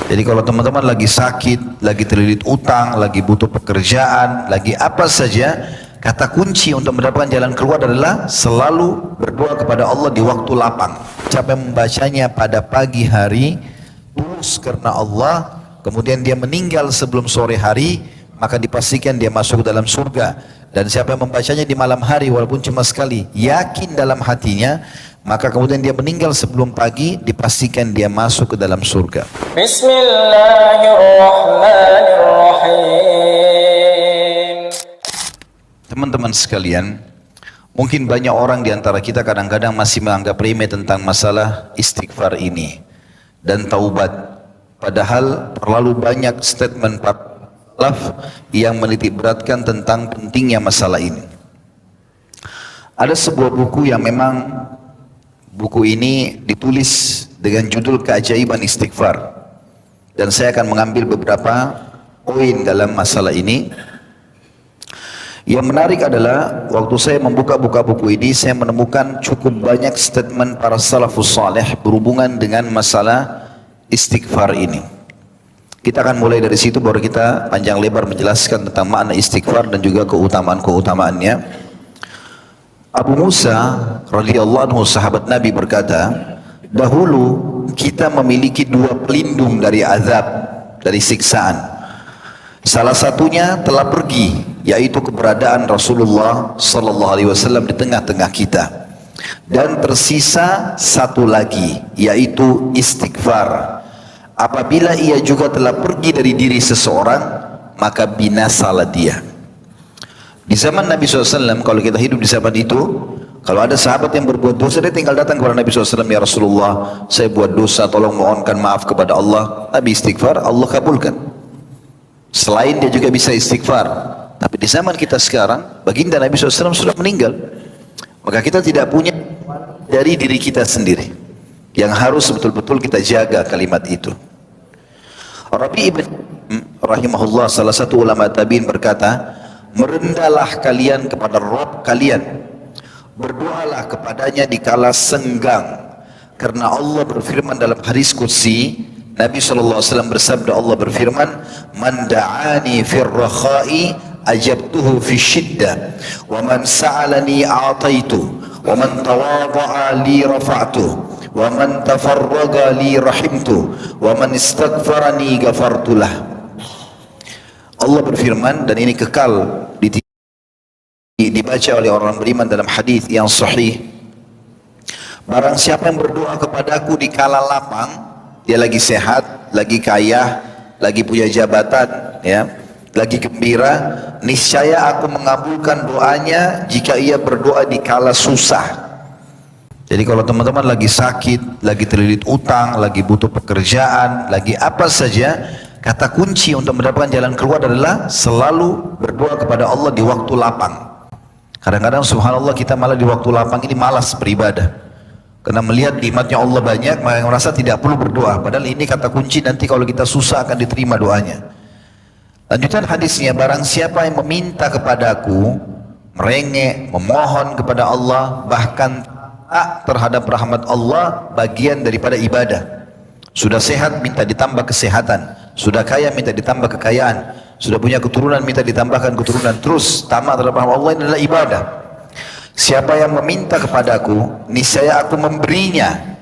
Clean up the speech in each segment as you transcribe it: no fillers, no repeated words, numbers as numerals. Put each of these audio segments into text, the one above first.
Jadi kalau teman-teman lagi sakit, lagi terlilit utang, lagi butuh pekerjaan, lagi apa saja, kata kunci untuk mendapatkan jalan keluar adalah selalu berdoa kepada Allah di waktu lapang. Siapa yang membacanya pada pagi hari, tulus karena Allah, kemudian dia meninggal sebelum sore hari, maka dipastikan dia masuk ke dalam surga. Dan siapa yang membacanya di malam hari walaupun cuma sekali, yakin dalam hatinya, maka kemudian dia meninggal sebelum pagi, dipastikan dia masuk ke dalam surga. Bismillahirrahmanirrahim. Teman-teman sekalian, mungkin banyak orang di antara kita kadang-kadang masih menganggap remeh tentang masalah istighfar ini dan taubat. Padahal terlalu banyak statement salaf yang menitik beratkan tentang pentingnya masalah ini. Ada sebuah buku yang memang buku ini ditulis dengan judul Keajaiban Istighfar, dan saya akan mengambil beberapa poin dalam masalah ini. Yang menarik adalah waktu saya membuka-buka buku ini, saya menemukan cukup banyak statement para salafus saleh berhubungan dengan masalah istighfar ini. Kita akan mulai dari situ, baru kita panjang lebar menjelaskan tentang makna istighfar dan juga keutamaan-keutamaannya. Abu Musa radhiyallahu anhu, sahabat Nabi, berkata, dahulu kita memiliki dua pelindung dari azab, dari siksaan. Salah satunya telah pergi, yaitu keberadaan Rasulullah sallallahu alaihi wasallam di tengah-tengah kita. Dan tersisa satu lagi, yaitu istighfar. Apabila ia juga telah pergi dari diri seseorang, maka binasalah dia. Di zaman Nabi SAW, kalau kita hidup di zaman itu, kalau ada sahabat yang berbuat dosa, dia tinggal datang kepada Nabi SAW, ya Rasulullah, saya buat dosa, tolong mohonkan maaf kepada Allah. Nabi istighfar, Allah kabulkan. Selain dia juga bisa istighfar. Tapi di zaman kita sekarang, baginda Nabi SAW sudah meninggal. Maka kita tidak punya dari diri kita sendiri, yang harus betul-betul kita jaga kalimat itu. Rabi ibn rahimahullah, salah satu ulama tabi'in, berkata, merendahlah kalian kepada Rabb kalian, berdoalah kepadanya di kala senggang, karena Allah berfirman dalam hadis qudsi, Nabi SAW bersabda, Allah berfirman, man da'ani fir rakha'i ajabtuhu fi syiddah, wa man sa'alani a'taitu, wa man tawadha'a li rafa'tu, wa man tafarraga li rahimtu, wa man istaghfarani ghafartulah. Allah berfirman, dan ini kekal dibaca oleh orang beriman dalam hadis yang sahih, barang siapa yang berdoa kepadaku di kala lapang, dia lagi sehat, lagi kaya, lagi punya jabatan, ya, lagi gembira, niscaya aku mengabulkan doanya jika ia berdoa di kala susah. Jadi kalau teman-teman lagi sakit, lagi terlilit utang, lagi butuh pekerjaan, lagi apa saja, kata kunci untuk mendapatkan jalan keluar adalah selalu berdoa kepada Allah di waktu lapang. Kadang-kadang subhanallah kita malah di waktu lapang ini malas beribadah, karena melihat nikmatnya Allah banyak, maka merasa tidak perlu berdoa. Padahal ini kata kunci, nanti kalau kita susah akan diterima doanya. Lanjutan hadisnya, barang siapa yang meminta kepadaku, merengek, memohon kepada Allah, bahkan terhadap rahmat Allah, bagian daripada ibadah. Sudah sehat, minta ditambah kesehatan. Sudah kaya, minta ditambah kekayaan. Sudah punya keturunan, minta ditambahkan keturunan. Terus tamak terhadap rahmat Allah, ini adalah ibadah. Siapa yang meminta kepadaku, niscaya aku memberinya.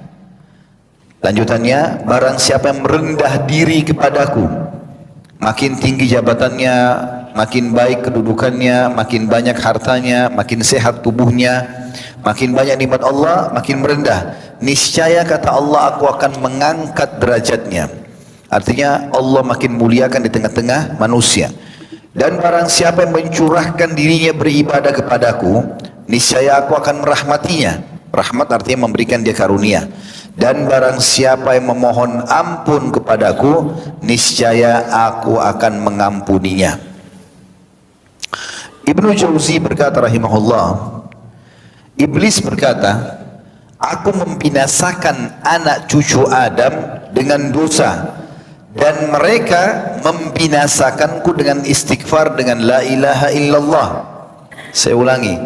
Lanjutannya, barang siapa yang merendah diri kepadaku, makin tinggi jabatannya, makin baik kedudukannya, makin banyak hartanya, makin sehat tubuhnya, makin banyak nikmat Allah, makin merendah, niscaya kata Allah, aku akan mengangkat derajatnya. Artinya Allah makin muliakan di tengah-tengah manusia. Dan barang siapa yang mencurahkan dirinya beribadah kepadaku, niscaya aku akan merahmatinya. Rahmat artinya memberikan dia karunia. Dan barang siapa yang memohon ampun kepadaku, niscaya aku akan mengampuninya. Ibnu Jauzi berkata rahimahullah, Iblis berkata, aku membinasakan anak cucu Adam dengan dosa, dan mereka membinasakanku dengan istighfar, dengan la ilaha illallah. Saya ulangi,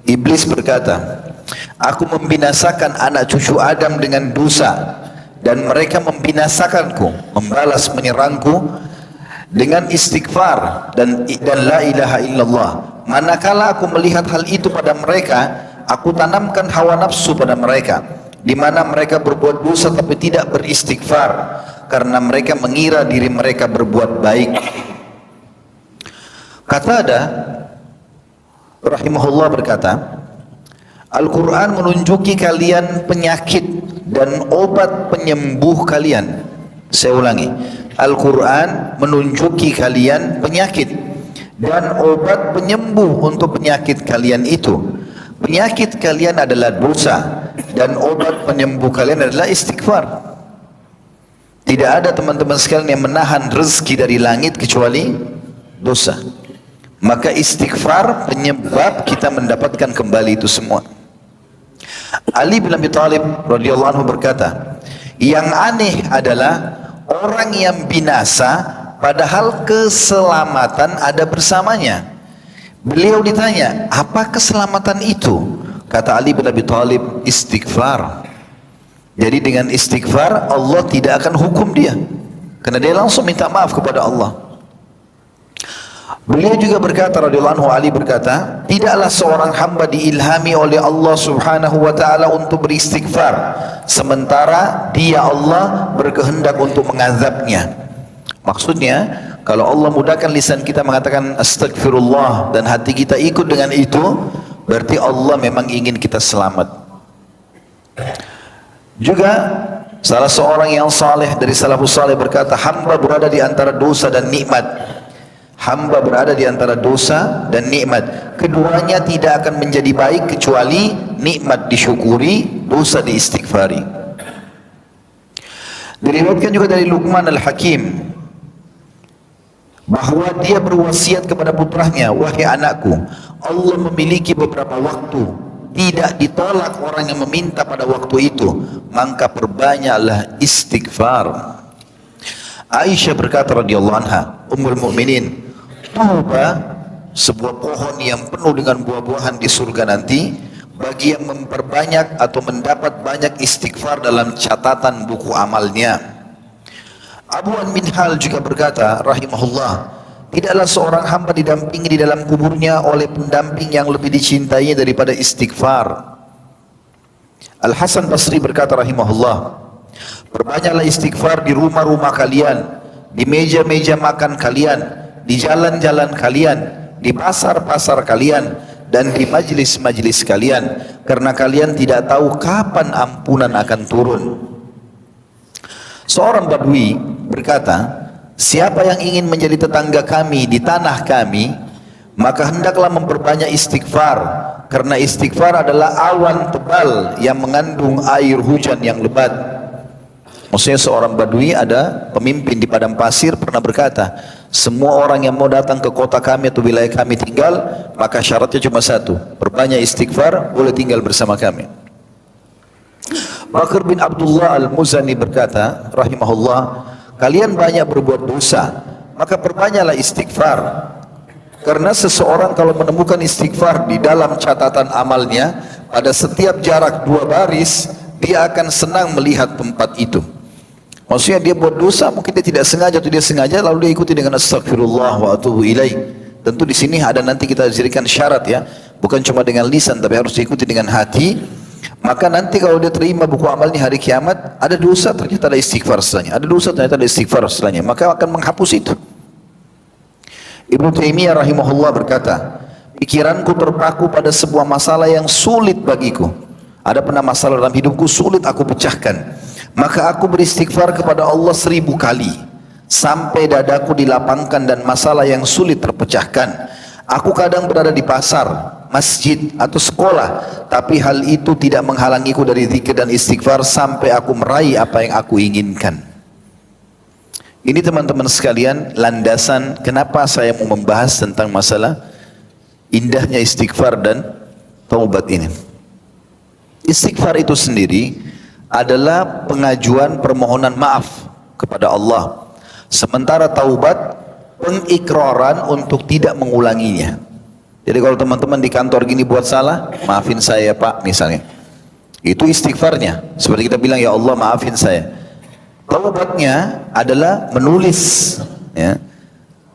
Iblis berkata, aku membinasakan anak cucu Adam dengan dosa, dan mereka membinasakanku, membalas menyerangku dengan istighfar dan la ilaha illallah. Manakala aku melihat hal itu pada mereka, aku tanamkan hawa nafsu pada mereka, di mana mereka berbuat dosa tapi tidak beristighfar karena mereka mengira diri mereka berbuat baik. Qatadah rahimahullah berkata, Al-Quran menunjuki kalian penyakit dan obat penyembuh kalian. Saya ulangi, Al-Quran menunjuki kalian penyakit dan obat penyembuh untuk penyakit kalian itu. Penyakit kalian adalah dosa dan obat penyembuh kalian adalah istighfar. Tidak ada teman-teman sekalian yang menahan rezeki dari langit kecuali dosa. Maka istighfar penyebab kita mendapatkan kembali itu semua. Ali bin Abi Thalib radhiyallahu anhu berkata, yang aneh adalah orang yang binasa padahal keselamatan ada bersamanya. Beliau ditanya, apa keselamatan itu? Kata Ali bin Abi Thalib, istighfar. Jadi dengan istighfar Allah tidak akan hukum dia, karena dia langsung minta maaf kepada Allah. Beliau juga berkata, radhiyallahu anhu, Ali berkata, tidaklah seorang hamba diilhami oleh Allah subhanahu wa ta'ala untuk beristighfar, sementara dia Allah berkehendak untuk mengazabnya. Maksudnya, kalau Allah mudahkan lisan kita mengatakan astagfirullah dan hati kita ikut dengan itu, berarti Allah memang ingin kita selamat. Juga salah seorang yang saleh dari salafus saleh berkata, hamba berada di antara dosa dan nikmat. Hamba berada di antara dosa dan nikmat. Keduanya tidak akan menjadi baik kecuali nikmat disyukuri, dosa diistighfari. Diriwayatkan juga dari Luqman Al-Hakim bahwa dia berwasiat kepada putranya, wahai anakku, Allah memiliki beberapa waktu, tidak ditolak orang yang meminta pada waktu itu, maka perbanyaklah istighfar. Aisyah berkata radhiyallahu anha, Ummul Mukminin, tuba, sebuah pohon yang penuh dengan buah-buahan di surga nanti, bagi yang memperbanyak atau mendapat banyak istighfar dalam catatan buku amalnya. Abu An Minhal juga berkata rahimahullah, tidaklah seorang hamba didampingi di dalam kuburnya oleh pendamping yang lebih dicintai daripada istighfar. Al-Hasan Basri berkata rahimahullah, perbanyaklah istighfar di rumah-rumah kalian, di meja-meja makan kalian, di jalan-jalan kalian, di pasar-pasar kalian, dan di majlis-majlis kalian, karena kalian tidak tahu kapan ampunan akan turun. Seorang Badui berkata, siapa yang ingin menjadi tetangga kami di tanah kami, maka hendaklah memperbanyak istighfar, karena istighfar adalah awan tebal yang mengandung air hujan yang lebat. Maksudnya seorang Badui, ada pemimpin di padang pasir, pernah berkata, semua orang yang mau datang ke kota kami atau wilayah kami tinggal, maka syaratnya cuma satu, perbanyak istighfar, boleh tinggal bersama kami. Bakr bin Abdullah Al-Muzani berkata rahimahullah, kalian banyak berbuat dosa, maka perbanyaklah istighfar, karena seseorang kalau menemukan istighfar di dalam catatan amalnya, pada setiap jarak 2 baris dia akan senang melihat tempat itu. Maksudnya dia buat dosa, mungkin dia tidak sengaja atau dia sengaja, lalu dia ikuti dengan astagfirullah wa atubu ilaih. Tentu di sini ada nanti kita jadikan syarat ya, bukan cuma dengan lisan tapi harus diikuti dengan hati. Maka nanti kalau dia terima buku amalnya hari kiamat, ada dosa ternyata ada istighfar setelahnya, ada dosa ternyata ada istighfar setelahnya, maka akan menghapus itu. Ibnu Taimiyah rahimahullah berkata, pikiranku terpaku pada sebuah masalah yang sulit bagiku. Ada pernah masalah dalam hidupku sulit aku pecahkan, maka aku beristighfar kepada Allah 1000 kali sampai dadaku dilapangkan dan masalah yang sulit terpecahkan. Aku kadang berada di pasar, masjid atau sekolah, tapi hal itu tidak menghalangiku dari zikir dan istighfar sampai aku meraih apa yang aku inginkan. Ini teman-teman sekalian landasan kenapa saya mau membahas tentang masalah indahnya istighfar dan taubat ini. Istighfar itu sendiri adalah pengajuan permohonan maaf kepada Allah, sementara taubat pengikraran untuk tidak mengulanginya. Jadi kalau teman-teman di kantor gini buat salah, maafin saya Pak misalnya, itu istighfarnya. Seperti kita bilang, ya Allah maafin saya. Taubatnya adalah menulis, ya,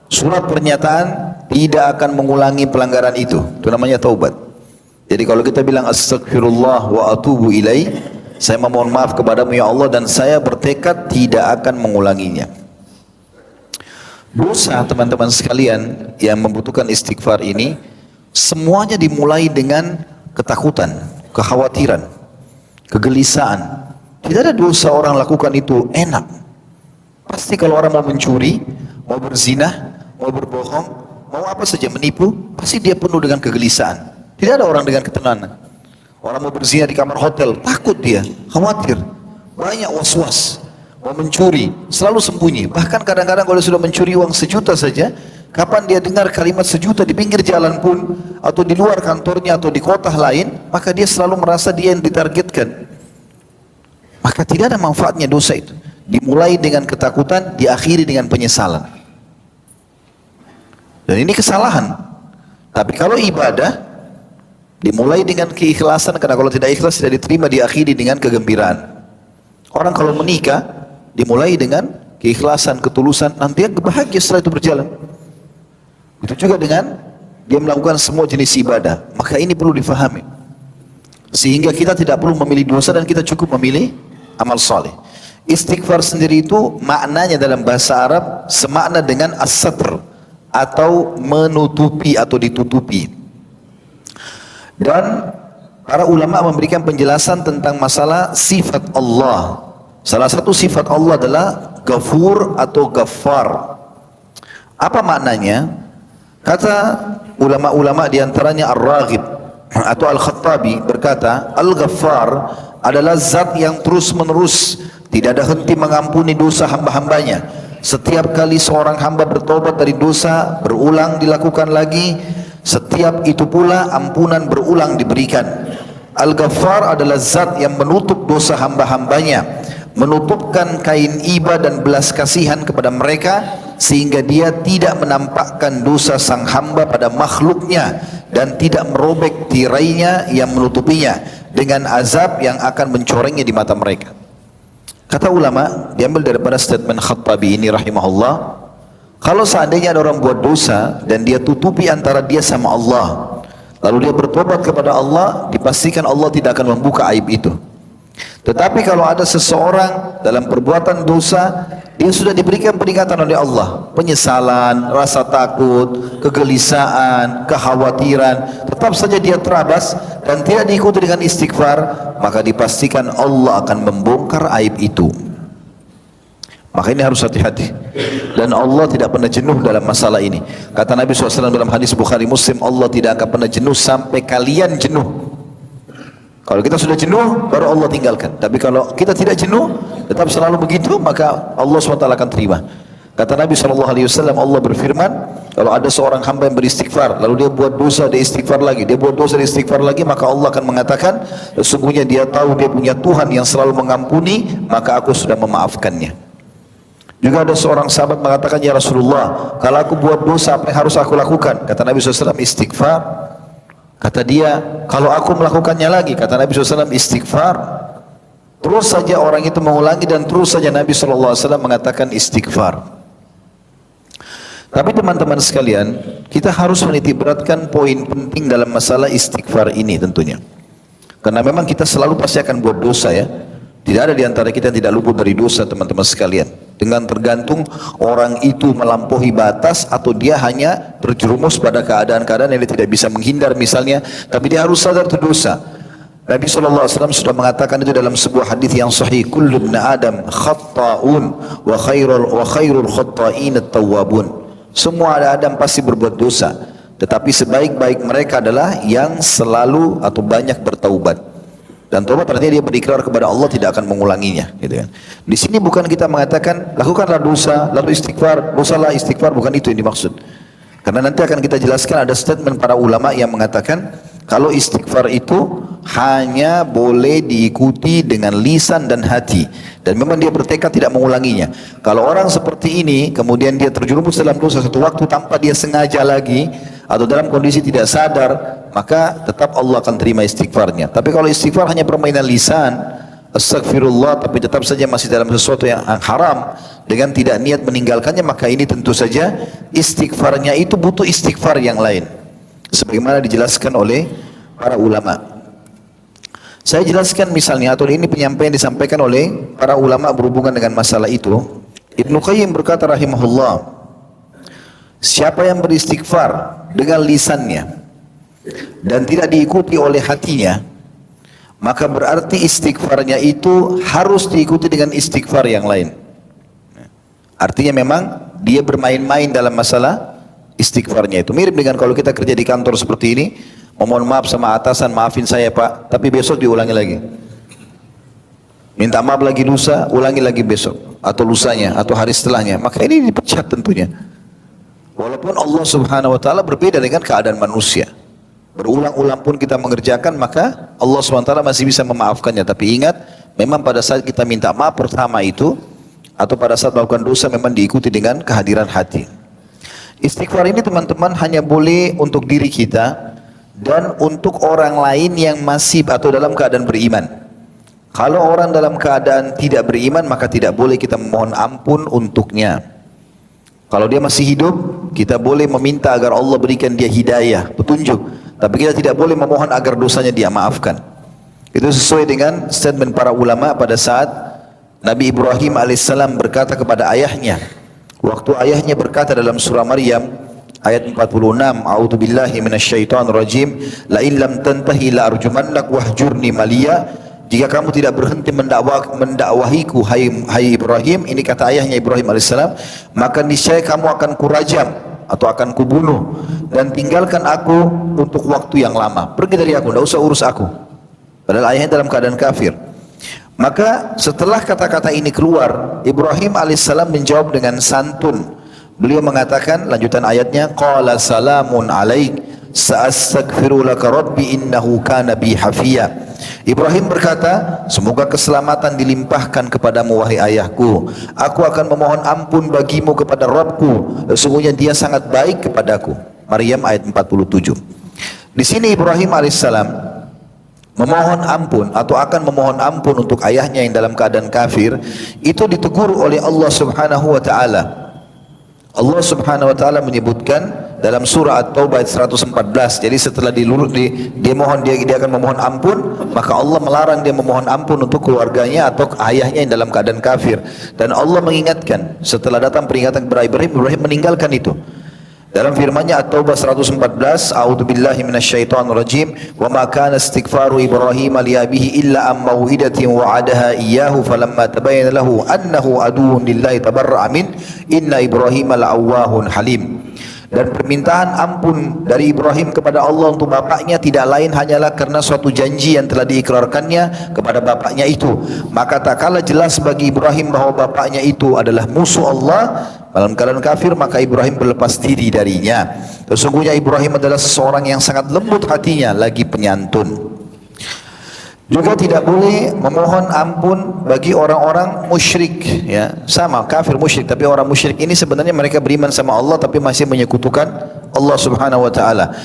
surat pernyataan tidak akan mengulangi pelanggaran itu. Itu namanya taubat. Jadi kalau kita bilang astagfirullah wa atubu ilaih, saya memohon maaf kepadamu ya Allah dan saya bertekad tidak akan mengulanginya. Dosa teman-teman sekalian yang membutuhkan istighfar ini semuanya dimulai dengan ketakutan, kekhawatiran, kegelisahan. Tidak ada dosa orang lakukan itu enak. Pasti kalau orang mau mencuri, mau berzina, mau berbohong, mau apa saja menipu, pasti dia penuh dengan kegelisahan. Tidak ada orang dengan ketenangan. Orang mau berzina di kamar hotel, takut dia, khawatir, banyak was-was. Mau mencuri, selalu sembunyi. Bahkan kadang-kadang kalau sudah mencuri uang 1 juta saja, kapan dia dengar kalimat 1 juta di pinggir jalan pun, atau di luar kantornya, atau di kota lain, maka dia selalu merasa dia yang ditargetkan. Maka tidak ada manfaatnya dosa itu. Dimulai dengan ketakutan, diakhiri dengan penyesalan. Dan ini kesalahan. Tapi kalau ibadah, dimulai dengan keikhlasan, karena kalau tidak ikhlas tidak diterima, diakhiri dengan kegembiraan. Orang kalau menikah, dimulai dengan keikhlasan, ketulusan, nanti bahagia setelah itu berjalan. Itu juga dengan dia melakukan semua jenis ibadah. Maka ini perlu difahami. Sehingga kita tidak perlu memilih dosa dan kita cukup memilih amal saleh. Istighfar sendiri itu maknanya dalam bahasa Arab semakna dengan as-satr atau menutupi atau ditutupi. Dan para ulama memberikan penjelasan tentang masalah sifat Allah. Salah satu sifat Allah adalah Ghafur atau Ghaffar. Apa maknanya? Kata ulama-ulama diantaranya Ar-Raghib atau Al-Khattabi berkata, Al-Ghaffar adalah zat yang terus menerus tidak ada henti mengampuni dosa hamba-hambanya. Setiap kali seorang hamba bertobat dari dosa, berulang dilakukan lagi, setiap itu pula ampunan berulang diberikan. Al-Ghaffar adalah zat yang menutup dosa hamba-hambanya, menutupkan kain iba dan belas kasihan kepada mereka, sehingga dia tidak menampakkan dosa sang hamba pada makhluknya dan tidak merobek tirainya yang menutupinya dengan azab yang akan mencorengnya di mata mereka. Kata ulama, diambil daripada statement Khattabi ini rahimahullah, kalau seandainya ada orang buat dosa dan dia tutupi antara dia sama Allah, lalu dia bertobat kepada Allah, dipastikan Allah tidak akan membuka aib itu. Tetapi kalau ada seseorang dalam perbuatan dosa, dia sudah diberikan peringatan oleh Allah, penyesalan, rasa takut, kegelisahan, kekhawatiran, tetap saja dia terabas dan tidak diikuti dengan istighfar, maka dipastikan Allah akan membongkar aib itu. Maka ini harus hati-hati. Dan Allah tidak pernah jenuh dalam masalah ini. Kata Nabi SAW dalam hadis Bukhari Muslim, Allah tidak akan pernah jenuh sampai kalian jenuh. Kalau kita sudah jenuh, baru Allah tinggalkan. Tapi kalau kita tidak jenuh, tetap selalu begitu, maka Allah SWT akan terima. Kata Nabi SAW, Allah berfirman, kalau ada seorang hamba yang beristighfar, lalu dia buat dosa, dia istighfar lagi, dia buat dosa, dia istighfar lagi, maka Allah akan mengatakan, sesungguhnya dia tahu dia punya Tuhan yang selalu mengampuni, maka aku sudah memaafkannya. Juga ada seorang sahabat mengatakan, ya Rasulullah, kalau aku buat dosa, apa yang harus aku lakukan? Kata Nabi SAW, istighfar. Kata dia, kalau aku melakukannya lagi, kata Nabi SAW, istighfar. Terus saja orang itu mengulangi dan terus saja Nabi SAW mengatakan istighfar. Tapi teman-teman sekalian, kita harus menitikberatkan poin penting dalam masalah istighfar ini tentunya. Karena memang kita selalu pasti akan buat dosa ya. Tidak ada di antara kita yang tidak luput dari dosa teman-teman sekalian. Dengan tergantung orang itu melampaui batas atau dia hanya terjerumus pada keadaan-keadaan yang dia tidak bisa menghindar misalnya, tapi dia harus sadar itu dosa. Nabi SAW sudah mengatakan itu dalam sebuah hadis yang sahih, kullu ibn Adam khatta'un wa khairul khatta'in at-tawwabun. Semua Adam pasti berbuat dosa, tetapi sebaik-baik mereka adalah yang selalu atau banyak bertaubat. Dan taubat artinya dia berikrar kepada Allah tidak akan mengulanginya, gitu kan. Di sini bukan kita mengatakan lakukanlah dosa lalu istighfar, dosalah istighfar, bukan itu yang dimaksud. Karena nanti akan kita jelaskan ada statement para ulama yang mengatakan kalau istighfar itu hanya boleh diikuti dengan lisan dan hati, dan memang dia bertekad tidak mengulanginya. Kalau orang seperti ini kemudian dia terjerumus dalam dosa satu waktu tanpa dia sengaja lagi atau dalam kondisi tidak sadar, maka tetap Allah akan terima istighfarnya. Tapi kalau istighfar hanya permainan lisan astagfirullah tapi tetap saja masih dalam sesuatu yang haram dengan tidak niat meninggalkannya, maka ini tentu saja istighfarnya itu butuh istighfar yang lain. Sebagaimana dijelaskan oleh para ulama. Saya jelaskan misalnya, atau ini penyampaian disampaikan oleh para ulama berhubungan dengan masalah itu. Ibnu Qayyim berkata rahimahullah, siapa yang beristighfar dengan lisannya dan tidak diikuti oleh hatinya, maka berarti istighfarnya itu harus diikuti dengan istighfar yang lain. Artinya memang dia bermain-main dalam masalah istighfarnya itu. Mirip dengan kalau kita kerja di kantor seperti ini, memohon maaf sama atasan, maafin saya pak, tapi besok diulangi lagi. Minta maaf lagi lusa, ulangi lagi besok, atau lusanya, atau hari setelahnya. Maka ini dipecat tentunya. Walaupun Allah subhanahu wa ta'ala berbeda dengan keadaan manusia. Berulang-ulang pun kita mengerjakan, maka Allah SWT masih bisa memaafkannya. Tapi ingat, memang pada saat kita minta maaf pertama itu, atau pada saat melakukan dosa, memang diikuti dengan kehadiran hati. Istighfar ini teman-teman hanya boleh untuk diri kita, dan untuk orang lain yang masih atau dalam keadaan beriman. Kalau orang dalam keadaan tidak beriman, maka tidak boleh kita memohon ampun untuknya. Kalau dia masih hidup, kita boleh meminta agar Allah berikan dia hidayah, petunjuk. Tapi kita tidak boleh memohon agar dosanya dia maafkan. Itu sesuai dengan statement para ulama pada saat Nabi Ibrahim alaihissalam berkata kepada ayahnya. Waktu ayahnya berkata dalam surah Maryam ayat 46, A'udzu billahi minasyaitonir rajim, la in lam tantahi la arjumannak wahjurni maliya. Jika kamu tidak berhenti mendakwahiku hai Ibrahim, ini kata ayahnya Ibrahim alaihissalam, maka niscaya kamu akan kurajam atau akan kubunuh, dan tinggalkan aku untuk waktu yang lama. Pergi dari aku, tidak usah urus aku. Padahal ayahnya dalam keadaan kafir. Maka setelah kata-kata ini keluar, Ibrahim alaihissalam menjawab dengan santun. Beliau mengatakan, lanjutan ayatnya, qala salamun alaik sa'astaghfiru laka rabbi innahu kana bi hafiya. Ibrahim berkata, semoga keselamatan dilimpahkan kepadamu wahai ayahku. Aku akan memohon ampun bagimu kepada Rabbku, sesungguhnya dia sangat baik kepadaku. Maryam ayat 47. Di sini Ibrahim alaihissalam memohon ampun atau akan memohon ampun untuk ayahnya yang dalam keadaan kafir, itu ditegur oleh Allah subhanahu wa ta'ala. Allah subhanahu wa ta'ala menyebutkan dalam surah At-Taubah ayat 114. Jadi setelah dia akan memohon ampun, maka Allah melarang dia memohon ampun untuk keluarganya atau ayahnya yang dalam keadaan kafir. Dan Allah mengingatkan setelah datang peringatan kepada Ibrahim, Ibrahim meninggalkan itu. Dalam firman-Nya At-Taubah 114, A'udzu billahi minasyaitonir rajim, wa ma kana istighfaru Ibrahim li abihi illa am mau'idatin wa'adaha iyyahu falamma tabayyana lahu annahu aduwwun lillahi tabarra'a min inna Ibrahim la'awwahun halim. Dan permintaan ampun dari Ibrahim kepada Allah untuk bapaknya tidak lain hanyalah karena suatu janji yang telah diikrarkannya kepada bapaknya itu. Maka tak kalah jelas bagi Ibrahim bahwa bapaknya itu adalah musuh Allah dalam keadaan kafir, maka Ibrahim berlepas diri darinya. Sesungguhnya Ibrahim adalah seseorang yang sangat lembut hatinya, lagi penyantun. Juga tidak boleh memohon ampun bagi orang-orang musyrik, ya, sama kafir musyrik, tapi orang musyrik ini sebenarnya mereka beriman sama Allah tapi masih menyekutukan Allah Subhanahu wa taala.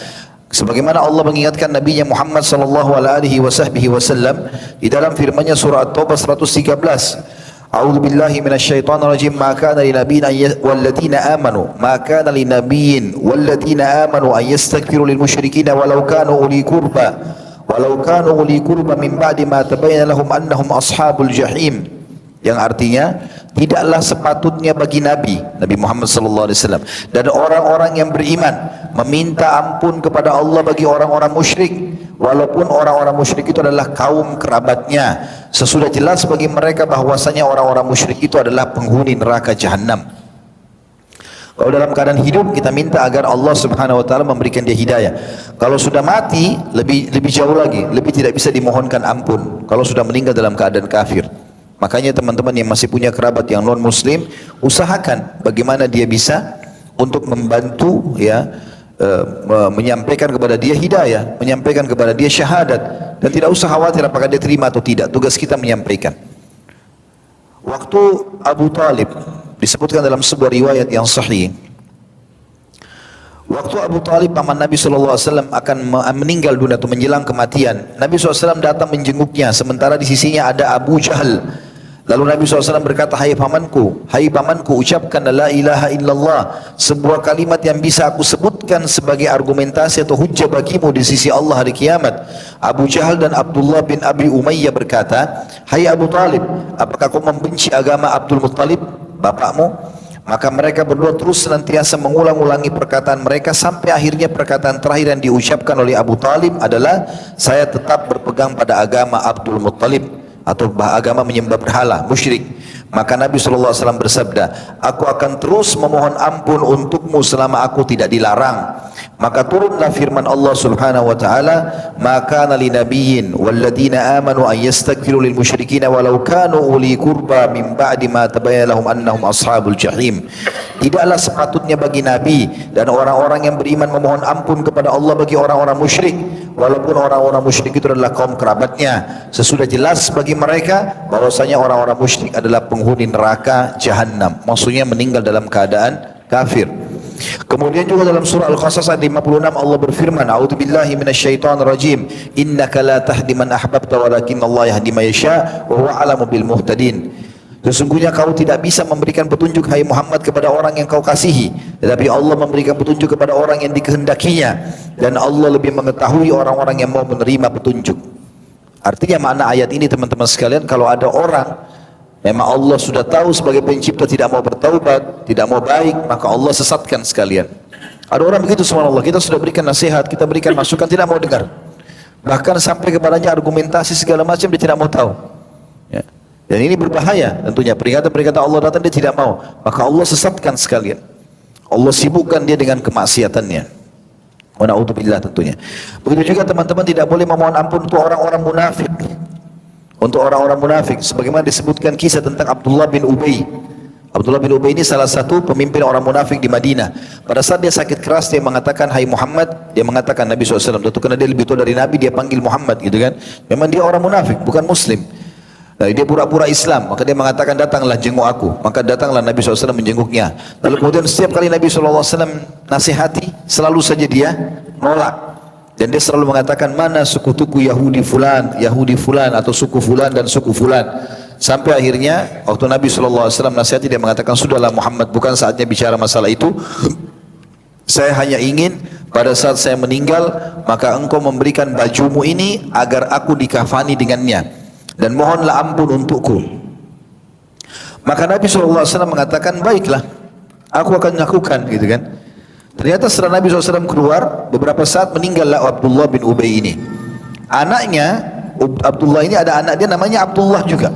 Sebagaimana Allah mengingatkan Nabi Muhammad sallallahu alaihi wasallam di dalam firman-Nya surah At-Taubah 113. A'udzu billahi minasyaitonir rajim, ma kana lin nabiyyin walladzina amanu ma kana lin nabiyyin walladzina amanu ay yastaghfiru lil musyrikeen walau kanu uli qurba walau kanu uli qurba min ba'di ma tabayyana lahum annahum ashabul jahim, yang artinya tidaklah sepatutnya bagi Nabi Muhammad sallallahu alaihi wasallam dan orang-orang yang beriman meminta ampun kepada Allah bagi orang-orang musyrik, walaupun orang-orang musyrik itu adalah kaum kerabatnya, sesudah jelas bagi mereka bahwasanya orang-orang musyrik itu adalah penghuni neraka jahanam. Kalau dalam keadaan hidup kita minta agar Allah Subhanahu wa taala memberikan dia hidayah. Kalau sudah mati lebih jauh lagi, lebih tidak bisa dimohonkan ampun kalau sudah meninggal dalam keadaan kafir. Makanya teman-teman yang masih punya kerabat yang non muslim, usahakan bagaimana dia bisa untuk membantu, ya, menyampaikan kepada dia hidayah, menyampaikan kepada dia syahadat, dan tidak usah khawatir apakah dia terima atau tidak. Tugas kita menyampaikan. Waktu Abu Talib disebutkan dalam sebuah riwayat yang sahih, Waktu Abu Talib paman Nabi SAW akan meninggal dunia atau menjelang kematian, Nabi SAW datang menjenguknya, sementara di sisinya ada Abu Jahal. Lalu Nabi SAW berkata, hai pamanku, ucapkan la ilaha illallah, sebuah kalimat yang bisa aku sebutkan sebagai argumentasi atau hujjah bagimu di sisi Allah hari kiamat. Abu Jahal dan Abdullah bin Abi Umayyah berkata, hai Abu Talib, apakah kau membenci agama Abdul Muttalib, bapakmu? Maka mereka berdua terus senantiasa mengulang-ulangi perkataan mereka sampai akhirnya perkataan terakhir yang diucapkan oleh Abu Talib adalah, saya tetap berpegang pada agama Abdul Muttalib, atau agama menyembah berhala, musyrik. Maka Nabi SAW bersabda, aku akan terus memohon ampun untukmu selama aku tidak dilarang. Maka turunlah firman Allah Subhanahu wa taala, maka li nabiyyin walladzina amanu ay yastaghfiru lil musyrikin walau kanu uli qurba min ba'di ma tabayyana lahum annahum ashabul jahim. Tidaklah sepatutnya bagi nabi dan orang-orang yang beriman memohon ampun kepada Allah bagi orang-orang musyrik, walaupun orang-orang musyrik itu adalah kaum kerabatnya. Sesudah jelas bagi mereka bahwasanya orang-orang musyrik adalah penghuni neraka jahanam. Maksudnya meninggal dalam keadaan kafir. Kemudian juga dalam surah Al-Qasas ayat 56 Allah berfirman, a'udzubillahi minasyaitonir rajim, innaka la tahdi man ahbabta walakinnallaha yahdi man yasha wa huwa a'lamu bil muhtadin. Sesungguhnya kau tidak bisa memberikan petunjuk hai Muhammad kepada orang yang kau kasihi, tetapi Allah memberikan petunjuk kepada orang yang dikehendakinya, dan Allah lebih mengetahui orang-orang yang mau menerima petunjuk. Artinya makna ayat ini teman-teman sekalian, kalau ada orang memang Allah sudah tahu sebagai pencipta tidak mau bertaubat, tidak mau baik, maka Allah sesatkan sekalian. Ada orang begitu, subhanallah, kita sudah berikan nasihat, kita berikan masukan, tidak mau dengar. Bahkan sampai kepadanya argumentasi segala macam, dia tidak mau tahu. Ya. Dan ini berbahaya tentunya, peringatan-peringatan Allah datang dia tidak mau, maka Allah sesatkan sekalian. Allah sibukkan dia dengan kemaksiatannya. Wa na'udzubillah tentunya. Begitu juga teman-teman tidak boleh memohon ampun untuk orang-orang munafik. Untuk orang-orang munafik, sebagaimana disebutkan kisah tentang Abdullah bin Ubay. Abdullah bin Ubay ini salah satu pemimpin orang munafik di Madinah. Pada saat dia sakit keras, dia mengatakan, hai Muhammad, dia mengatakan Nabi SAW, tentu karena dia lebih tua dari Nabi, dia panggil Muhammad gitu kan. Memang dia orang munafik, bukan muslim. Nah, dia pura-pura Islam, maka dia mengatakan, datanglah jenguk aku. Maka datanglah Nabi SAW menjenguknya. Lalu kemudian setiap kali Nabi SAW nasihati, selalu saja dia nolak. Dan dia selalu mengatakan, mana suku-tuku Yahudi fulan atau suku fulan dan suku fulan. Sampai akhirnya waktu Nabi SAW nasihati, dia mengatakan, sudahlah Muhammad, bukan saatnya bicara masalah itu. Saya hanya ingin pada saat saya meninggal, maka engkau memberikan bajumu ini agar aku dikafani dengannya, dan mohonlah ampun untukku. Maka Nabi SAW mengatakan, baiklah, aku akan lakukan, gitu kan. Ternyata setelah Nabi SAW keluar, beberapa saat meninggallah Abdullah bin Ubay ini. Anaknya, Abdullah ini ada anak dia namanya Abdullah juga.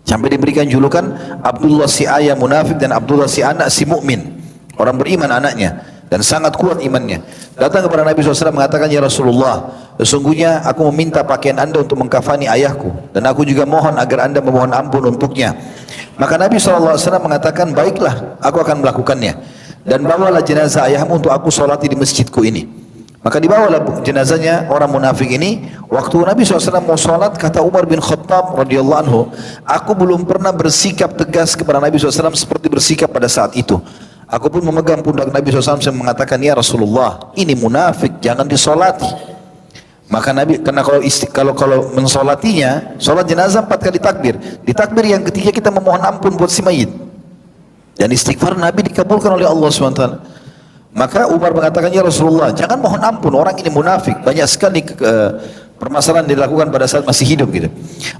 Sampai diberikan julukan Abdullah si ayah munafik dan Abdullah si anak si mukmin. Orang beriman anaknya dan sangat kuat imannya. Datang kepada Nabi SAW mengatakan, ya Rasulullah, sesungguhnya aku meminta pakaian anda untuk mengkafani ayahku, dan aku juga mohon agar anda memohon ampun untuknya. Maka Nabi SAW mengatakan, baiklah, aku akan melakukannya. Dan bawalah jenazah ayahmu untuk aku solati di masjidku ini. Maka dibawalah jenazahnya orang munafik ini. Waktu Nabi SAW mau solat, kata Umar bin Khattab radhiyallahu anhu, aku belum pernah bersikap tegas kepada Nabi SAW seperti bersikap pada saat itu. Aku pun memegang pundak Nabi SAW dan mengatakan, ya Rasulullah, ini munafik, jangan disolati. Maka Nabi, karena kalau mensolatinya, solat jenazah 4 kali takbir. Di takbir yang ketiga kita memohon ampun buat si mayit. Dan istighfar Nabi dikabulkan oleh Allah SWT. Maka Umar mengatakan, ya Rasulullah, jangan mohon ampun, orang ini munafik. Banyak sekali permasalahan dilakukan pada saat masih hidup gitu.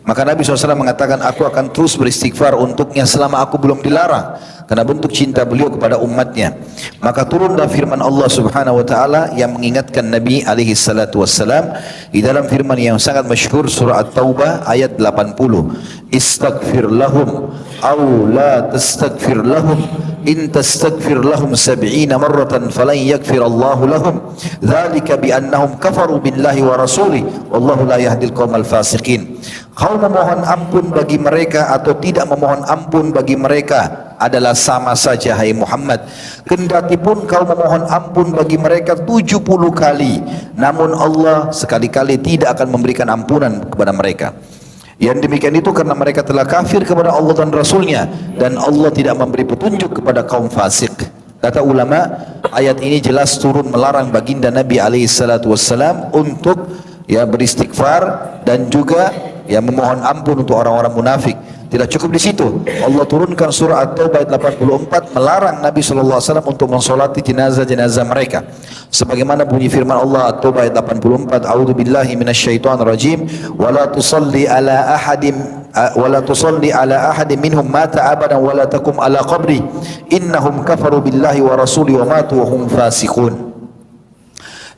Maka Nabi SAW mengatakan, aku akan terus beristighfar untuknya selama aku belum dilarang, karena bentuk cinta beliau kepada umatnya. Maka turunlah firman Allah Subhanahu wa taala yang mengingatkan Nabi alaihi salatu wassalam di dalam firman yang sangat masyhur surah At-Taubah ayat 80. Istaghfir lahum aw la tastaghfir lahum in tastaghfir lahum 70 marratan falan yaghfir Allah lahum dzalika bi annahum kafaru billahi wa rasulih wallahu la yahdil qaumal fasiqin. Kau memohon ampun bagi mereka atau tidak memohon ampun bagi mereka adalah sama saja hai Muhammad. Kendati pun kau memohon ampun bagi mereka 70 kali, namun Allah sekali-kali tidak akan memberikan ampunan kepada mereka. Yang demikian itu karena mereka telah kafir kepada Allah dan Rasulnya, dan Allah tidak memberi petunjuk kepada kaum fasik. Kata ulama, ayat ini jelas turun melarang baginda Nabi SAW untuk beristighfar dan juga memohon ampun untuk orang-orang munafik. Tidak cukup di situ, Allah turunkan surah At-Taubah ayat 84 melarang Nabi SAW untuk mensolati jenazah-jenazah mereka. Sebagaimana bunyi firman Allah At-Taubah ayat 84, A'udzu billahi minasyaitonir rajim, wa la tusalli ala ahadin minhum mata abadan wa la taqum ala qabri innahum kafaru billahi wa rasuli wa matu wa hum fasiqun.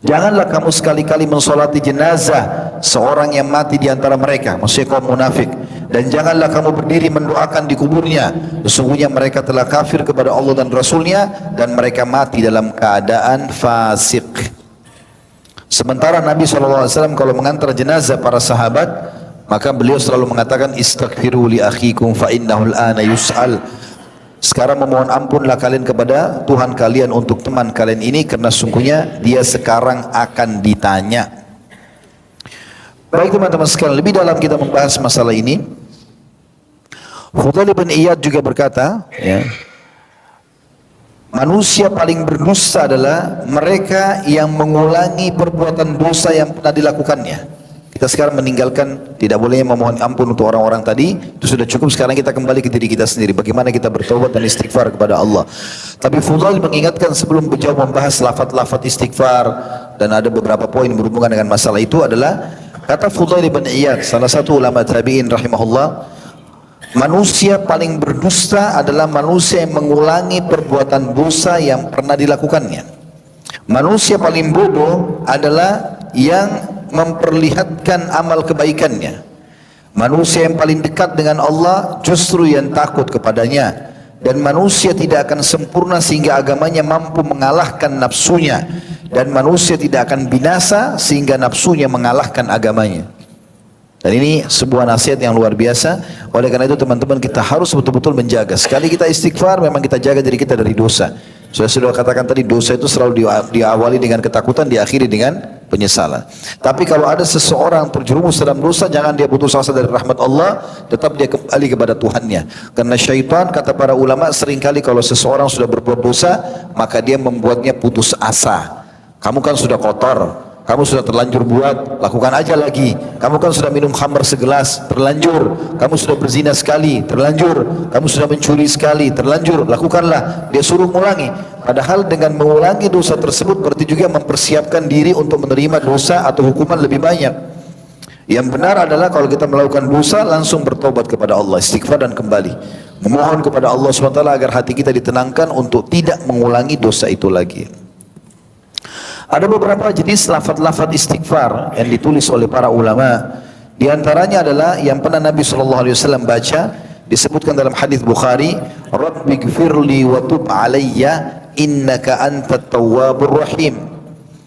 Janganlah kamu sekali-kali mensolati jenazah seorang yang mati di antara mereka, maksudnya kaum munafik. Dan janganlah kamu berdiri mendoakan di kuburnya. Sesungguhnya mereka telah kafir kepada Allah dan Rasulnya dan mereka mati dalam keadaan fasik. Sementara Nabi SAW kalau mengantar jenazah para sahabat, maka beliau selalu mengatakan istaghfiru li akhikum fa innahu al-ana yus'al. Sekarang memohon ampunlah kalian kepada Tuhan kalian untuk teman kalian ini, karena sungguhnya dia sekarang akan ditanya. Baik teman-teman sekalian, lebih dalam kita membahas masalah ini, Fudail bin Iyad juga berkata, manusia paling berdosa adalah mereka yang mengulangi perbuatan dosa yang pernah dilakukannya. Kita sekarang meninggalkan tidak boleh memohon ampun untuk orang-orang tadi, itu sudah cukup. Sekarang kita kembali ke diri kita sendiri, bagaimana kita bertobat dan istighfar kepada Allah. Tapi Fudail mengingatkan sebelum beliau membahas lafaz-lafaz istighfar, dan ada beberapa poin berhubungan dengan masalah itu adalah, kata Fudail bin Iyad, salah satu ulama tabi'in rahimahullah, manusia paling berdusta adalah manusia yang mengulangi perbuatan dosa yang pernah dilakukannya. Manusia paling bodoh adalah yang memperlihatkan amal kebaikannya. Manusia yang paling dekat dengan Allah justru yang takut kepadanya. Dan manusia tidak akan sempurna sehingga agamanya mampu mengalahkan nafsunya. Dan manusia tidak akan binasa sehingga nafsunya mengalahkan agamanya. Dan ini sebuah nasihat yang luar biasa. Oleh karena itu teman-teman, kita harus betul-betul menjaga. Sekali kita istighfar, memang kita jaga diri kita dari dosa. Saya sudah katakan tadi, dosa itu selalu diawali dengan ketakutan, diakhiri dengan penyesalan. Tapi kalau ada seseorang terjerumus dalam dosa, jangan dia putus asa dari rahmat Allah, tetap dia kembali kepada Tuhannya. Karena syaitan, kata para ulama, seringkali kalau seseorang sudah berbuat dosa, maka dia membuatnya putus asa. Kamu kan sudah kotor, kamu sudah terlanjur buat, lakukan aja lagi. Kamu kan sudah minum khamr segelas, terlanjur. Kamu sudah berzina sekali, terlanjur. Kamu sudah mencuri sekali, terlanjur. Lakukanlah. Dia suruh mengulangi. Padahal dengan mengulangi dosa tersebut berarti juga mempersiapkan diri untuk menerima dosa atau hukuman lebih banyak. Yang benar adalah kalau kita melakukan dosa, langsung bertobat kepada Allah, istighfar dan kembali. Memohon kepada Allah SWT agar hati kita ditenangkan untuk tidak mengulangi dosa itu lagi. Ada beberapa jenis lafaz-lafaz istighfar yang ditulis oleh para ulama. Di antaranya adalah yang pernah Nabi SAW baca, disebutkan dalam hadis Bukhari, Rabbighfirli wa tub alayya innaka antat tawwabur rahim.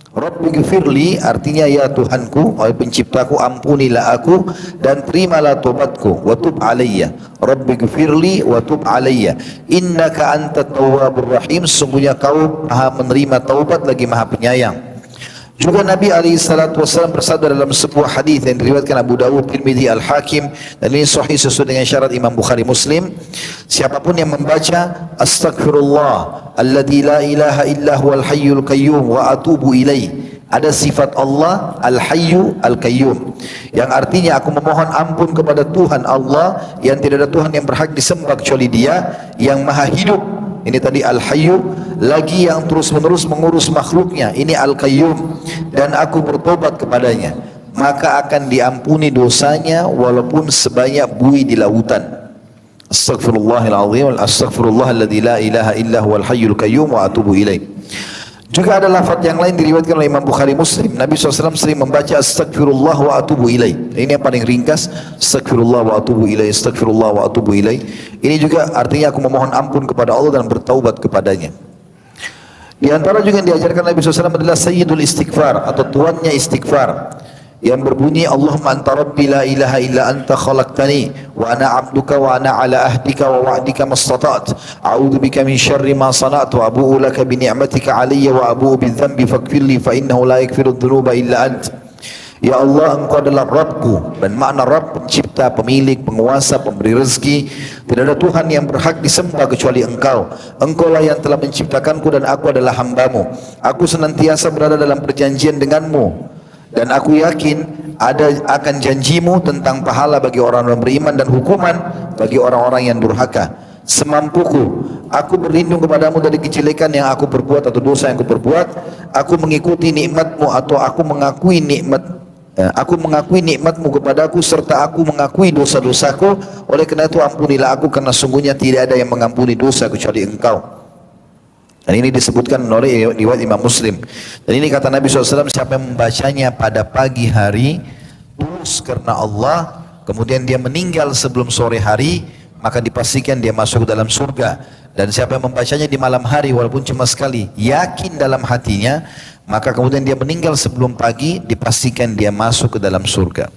Rabbighfirli artinya ya Tuhanku, wahai penciptaku, ampunilah aku dan terimalah tobatku. Wa tub alayya. Rabbighfirli wa tub alayya innaka antat tawwabur rahim. Sesungguhnya kau Maha menerima taubat lagi Maha penyayang. Juga Nabi SAW bersabda dalam sebuah hadis yang diriwayatkan Abu Dawud, Tirmidzi, Al-Hakim, dan ini sahih sesuai dengan syarat Imam Bukhari Muslim. Siapapun yang membaca Astaghfirullah alladzi la ilaha illa huwal hayyul qayyum wa atubu ilaih, ada sifat Allah Al-Hayyu Al-Qayyum, yang artinya aku memohon ampun kepada Tuhan Allah yang tidak ada Tuhan yang berhak disembah kecuali Dia, yang maha hidup. Ini tadi Al-Hayyu, lagi yang terus-menerus mengurus makhluknya, ini Al-Qayyum, dan aku bertobat kepadanya, maka akan diampuni dosanya walaupun sebanyak buih di lautan. Astaghfirullahaladzim, astaghfirullahalladzi la ilaha illa huwal hayyul qayyum wa atubu ilaih. Juga ada lafaz yang lain diriwayatkan oleh Imam Bukhari Muslim. Nabi SAW sering membaca Astaghfirullah wa atubu ilaih. Ini yang paling ringkas, Astaghfirullah wa atubu ilaih, Astaghfirullah wa atubu ilaih. Ini juga artinya aku memohon ampun kepada Allah dan bertaubat kepadanya. Di antara juga yang diajarkan Nabi SAW adalah Sayyidul Istighfar atau tuannya istighfar, yang berbunyi Allahumma anta rabbi la ilaha illa anta khalaqtani wa ana abduka wa ana ala ahdika wa wa'dika mastata'at a'udzu bika min syarri ma sana'tu wa abu'u laka bi ni'matika alayya wa abu'u bi dhanbi faghfirli fa innahu la yaghfiru dhunuba illa ant. Ya Allah, Engkau adalah Rabbku, dan makna Rabb pencipta, pemilik, penguasa, pemberi rezeki. Tidak ada Tuhan yang berhak disembah kecuali Engkau. Engkau lah yang telah menciptakanku dan aku adalah hambamu. Aku senantiasa berada dalam perjanjian denganmu, dan aku yakin akan janjimu tentang pahala bagi orang-orang beriman dan hukuman bagi orang-orang yang durhaka. Semampuku, aku berlindung kepadamu dari kejelekan yang aku perbuat atau dosa yang aku perbuat. Aku mengikuti nikmatmu atau aku mengakui nikmatmu kepadaku, serta aku mengakui dosa-dosaku. Oleh karena itu ampunilah aku, karena sungguhnya tidak ada yang mengampuni dosa kecuali Engkau. Dan ini disebutkan oleh riwayat Imam Muslim. Dan ini kata Nabi SAW, siapa yang membacanya pada pagi hari tulus karena Allah, kemudian dia meninggal sebelum sore hari, maka dipastikan dia masuk ke dalam surga. Dan siapa yang membacanya di malam hari walaupun cuma sekali, yakin dalam hatinya, maka kemudian dia meninggal sebelum pagi, dipastikan dia masuk ke dalam surga.